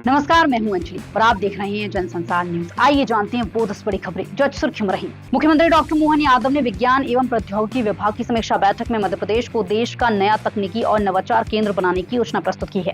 नमस्कार, मैं हूं अंजलि और आप देख रहे हैं जनसंसार न्यूज। आइए जानते हैं वो 10 बड़ी खबरें जो आज सुर्खियों में रही। मुख्यमंत्री डॉक्टर मोहन यादव ने विज्ञान एवं प्रौद्योगिकी विभाग की समीक्षा बैठक में मध्य प्रदेश को देश का नया तकनीकी और नवाचार केंद्र बनाने की योजना प्रस्तुत की है।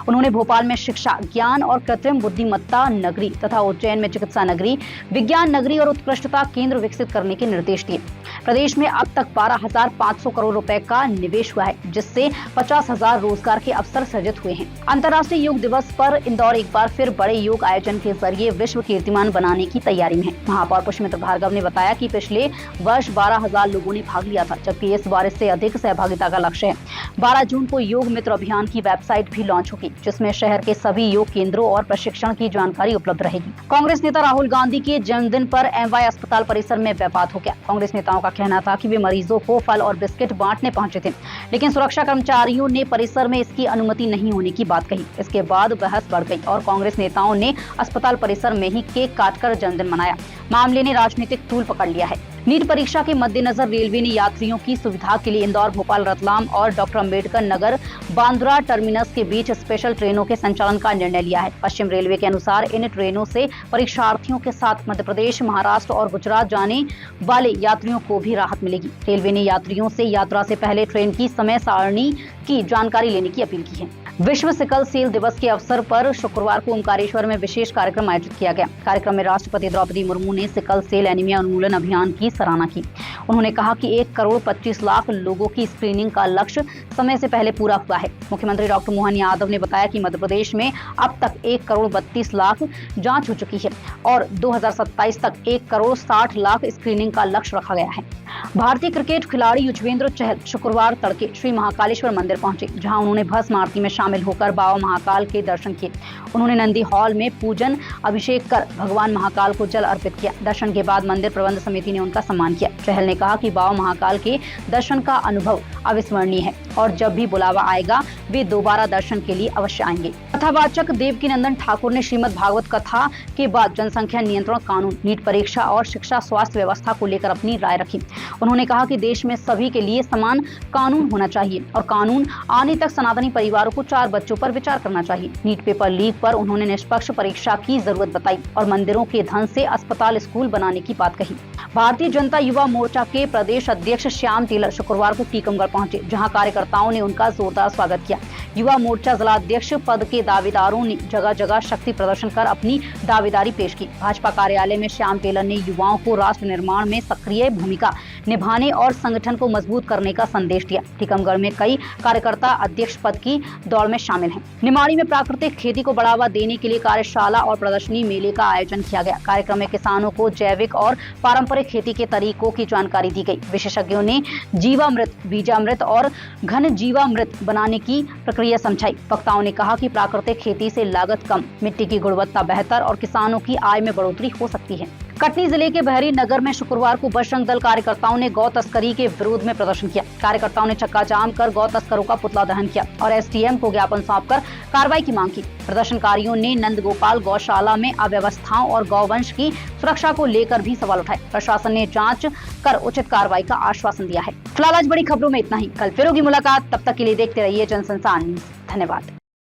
उन्होंने भोपाल में शिक्षा, ज्ञान और कृत्रिम बुद्धिमत्ता नगरी तथा उज्जैन में चिकित्सा नगरी, विज्ञान नगरी और उत्कृष्टता केंद्र विकसित करने के निर्देश दिए। प्रदेश में अब तक 12,500 करोड़ रुपए का निवेश हुआ है, जिससे 50,000 रोजगार के अवसर सृजित हुए हैं। अंतर्राष्ट्रीय योग दिवस पर इंदौर एक बार फिर बड़े योग आयोजन के जरिए विश्व कीर्तिमान बनाने की तैयारी में है। महापौर पुष्पमित्र भार्गव ने बताया कि पिछले वर्ष 12,000 लोगों ने भाग लिया था, जबकि इस बार इससे अधिक सहभागिता का लक्ष्य है। 12 जून को योग मित्र अभियान की वेबसाइट भी लॉन्च होगी, जिसमें शहर के सभी योग केंद्रों और प्रशिक्षण की जानकारी उपलब्ध रहेगी। कांग्रेस नेता राहुल गांधी के जन्मदिन पर एमवाय अस्पताल परिसर में विवाद हो गया। कांग्रेस नेताओं का कहना था कि वे मरीजों को फल और बिस्किट बांटने पहुंचे थे, लेकिन सुरक्षा कर्मचारियों ने परिसर में इसकी अनुमति नहीं होने की बात कही। इसके बाद बहस बढ़ गई और कांग्रेस नेताओं ने अस्पताल परिसर में ही केक काटकर जन्मदिन मनाया। मामले ने राजनीतिक तूल पकड़ लिया है। नीट परीक्षा के मद्देनजर रेलवे ने यात्रियों की सुविधा के लिए इंदौर, भोपाल, रतलाम और डॉक्टर अम्बेडकर नगर बांद्रा टर्मिनस के बीच स्पेशल ट्रेनों के संचालन का निर्णय लिया है। पश्चिम रेलवे के अनुसार इन ट्रेनों से परीक्षार्थियों के साथ मध्य प्रदेश, महाराष्ट्र और गुजरात जाने वाले यात्रियों को भी राहत मिलेगी। रेलवे ने यात्रियों से यात्रा से पहले ट्रेन की समय सारणी की जानकारी लेने की अपील की है। विश्व सिकल सेल दिवस के अवसर पर शुक्रवार को ओमकारेश्वर में विशेष कार्यक्रम आयोजित किया गया। कार्यक्रम में राष्ट्रपति द्रौपदी मुर्मू ने सिकल सेल एनीमिया उन्मूलन अभियान की सराहना की। उन्होंने कहा कि 1,25,00,000 लोगों की स्क्रीनिंग का लक्ष्य समय से पहले पूरा हुआ है। मुख्यमंत्री डॉक्टर मोहन यादव ने बताया कि मध्य प्रदेश में अब तक 1,32,00,000 जांच हो चुकी है और 2027 तक 1,60,00,000 स्क्रीनिंग का लक्ष्य रखा गया है। भारतीय क्रिकेट खिलाड़ी युजवेंद्र चहल शुक्रवार तड़के श्री महाकालेश्वर मंदिर पहुंचे, जहां उन्होंने भस्म आरती में शामिल होकर बाबा महाकाल के दर्शन किए। उन्होंने नंदी हॉल में पूजन अभिषेक कर भगवान महाकाल को जल अर्पित किया। दर्शन के बाद मंदिर प्रबंध समिति ने उनका सम्मान किया। चहल ने कहा कि बाबा महाकाल के दर्शन का अनुभव अविस्मरणीय है और जब भी बुलावा आएगा वे दोबारा दर्शन के लिए अवश्य आएंगे। कथावाचक देवकीनंदन ठाकुर ने श्रीमद् भागवत कथा के बाद जनसंख्या नियंत्रण कानून, नीट परीक्षा और शिक्षा स्वास्थ्य व्यवस्था को लेकर अपनी राय रखी। उन्होंने कहा कि देश में सभी के लिए समान कानून होना चाहिए और कानून आने तक सनातनी परिवारों को 4 बच्चों पर विचार करना चाहिए। नीट पेपर लीक पर उन्होंने निष्पक्ष परीक्षा की जरूरत बताई और मंदिरों के धन से अस्पताल, स्कूल बनाने की बात कही। भारतीय जनता युवा मोर्चा के प्रदेश अध्यक्ष श्याम टेलर शुक्रवार को टीकमगढ़ पहुंचे, जहां कार्यकर्ताओं ने उनका जोरदार स्वागत किया। युवा मोर्चा जिलाध्यक्ष पद के दावेदारों ने जगह जगह शक्ति प्रदर्शन कर अपनी दावेदारी पेश की। भाजपा कार्यालय में श्याम टेलर ने युवाओं को राष्ट्र निर्माण में सक्रिय भूमिका निभाने और संगठन को मजबूत करने का संदेश दिया। टीकमगढ़ में कई कार्यकर्ता अध्यक्ष पद की दौड़ में शामिल हैं। निमाड़ी में प्राकृतिक खेती को बढ़ावा देने के लिए कार्यशाला और प्रदर्शनी मेले का आयोजन किया गया। कार्यक्रम में किसानों को जैविक और पारंपरिक खेती के तरीकों की जानकारी दी गई। विशेषज्ञों ने जीवामृत, बीजामृत और घन जीवामृत बनाने की प्रक्रिया समझाई। वक्ताओं ने कहा कि प्राकृतिक खेती से लागत कम, मिट्टी की गुणवत्ता बेहतर और किसानों की आय में बढ़ोतरी हो सकती है। कटनी जिले के बहरी नगर में शुक्रवार को बजरंग दल कार्यकर्ताओं ने गौ तस्करी के विरोध में प्रदर्शन किया। कार्यकर्ताओं ने चक्का जाम कर गौ तस्करों का पुतला दहन किया और एसडीएम को ज्ञापन सौंपकर कार्रवाई की मांग की। प्रदर्शनकारियों ने नंदगोपाल गौशाला में अव्यवस्थाओं और गौवंश की सुरक्षा को लेकर भी सवाल उठाए। प्रशासन ने जांच कर उचित कार्रवाई का आश्वासन दिया है। फिलहाल आज बड़ी खबरों में इतना ही। कल फिर होगी मुलाकात, तब तक के लिए देखते रहिए जनसंसार न्यूज। धन्यवाद।